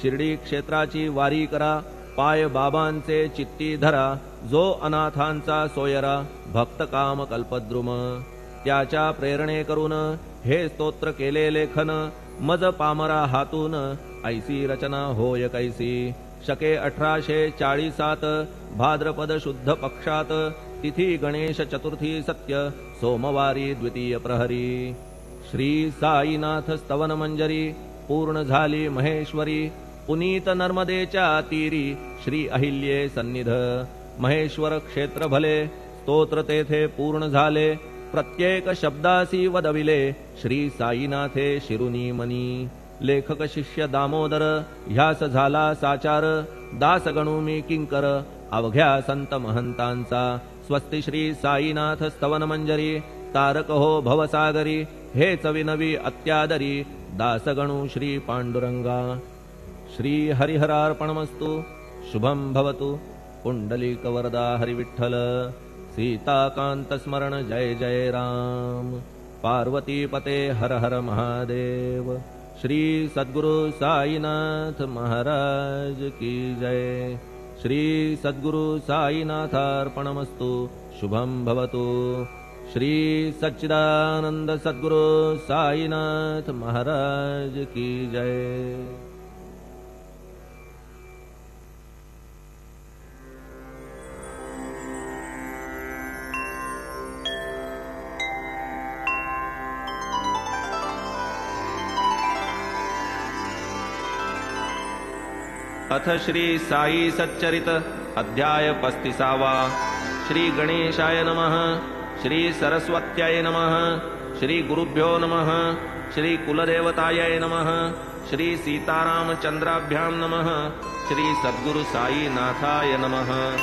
शिर्डी क्षेत्राची वारी करा, पाय बाबांचे चित्ती धरा, जो अनाथांचा सोयरा, भक्त काम कल्पद्रुम. त्याच्या प्रेरणे करून हे स्तोत्र केले लेखन, मज पामरा हातून ऐसी रचना होय कैसी. शके 1847 भाद्रपद शुद्ध पक्षात, तिथी गणेश चतुर्थी सत्य सोमवारी द्वितीय प्रहरी. श्री साईनाथ स्तवन मंजरी पूर्ण झाली महेश्वरी, पुनीत नर्मदेच्या तीरी श्री अहिल्ये सन्निध. महेश्वर क्षेत्र भले स्तोत्र तेथे पूर्ण झाले, प्रत्येक शब्दासी वदविले श्री साईनाथे शिरुनी मनी. लेखक शिष्य दामोदर ह्यास झाला साचार, दास गणू मी किंकर अवघ्या संत महंतांचा. स्वस्ति श्री साईनाथ स्तवन मंजरी, तारक हो भवसागरी, हेच विनवी अत्यादरी, दासगणू श्री पांडुरंगा. श्री हरिहरार्पणमस्तु. शुभं भवतु. पुंडलिक वरदा हरिविठ्ठल. सीताकांत स्मरण जय जय राम. पार्वती पते हर हर महादेव. श्री सद्गुरु साईनाथ महाराज की जय. श्री सद्गुरु साईनाथार्पणमस्तु. शुभं भवतु. श्री सच्चिदानंद सद्गुरु साईनाथ महाराज की जय. अथ श्री साई सच्चरित अध्याय 35. श्री गणेशाय नमः. श्री सरस्वत्याय नमः. श्री गुरुभ्यो नमः. श्री कुलदेवताय नमः. श्री सीतारामचंद्राभ्यां नमः. श्री सद्गुरु साईनाथाय नमः.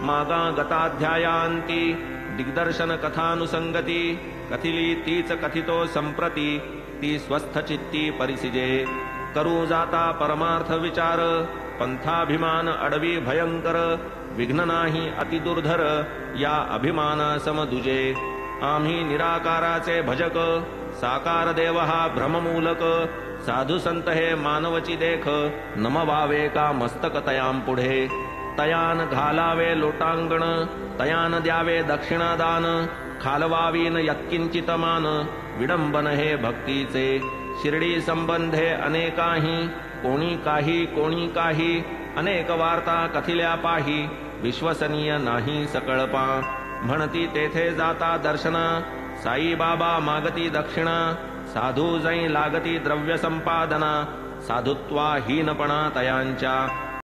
मागा गताध्यायांती दिग्दर्शन कथानुसंगती, कथिली तीच कथितो संप्रती, ती स्वस्थ चित्ती परिसिजे. करू जाता परमार्थ विचार, पंथाभिमान अडवी भयंकर, विघ्न नाही अति दुर्धर, या अभिमाना समदुजे. आम्ही निराकाराचे भजक, साकार देव हा भ्रममूलक, साधू संत हे मानवची देख, नमवावे का मस्तक तयां पुढे. तयान घालावे लोटांगण, तयान द्यावे दक्षिणादान, खालवावीन यत्किंचित मान, विडंबन हे भक्तीचे. शिर्डी संबंधे अनेकाही, कोणी काही, अनेक वार्ता कथिल्या पाही, विश्वसनीय नाही सकळपा. म्हणती तेथे जाता दर्शना, साई बाबा मागती दक्षिणा, साधू जै लागती द्रव्य संपादना, साधुत्वाहीनपणा तयांच्या.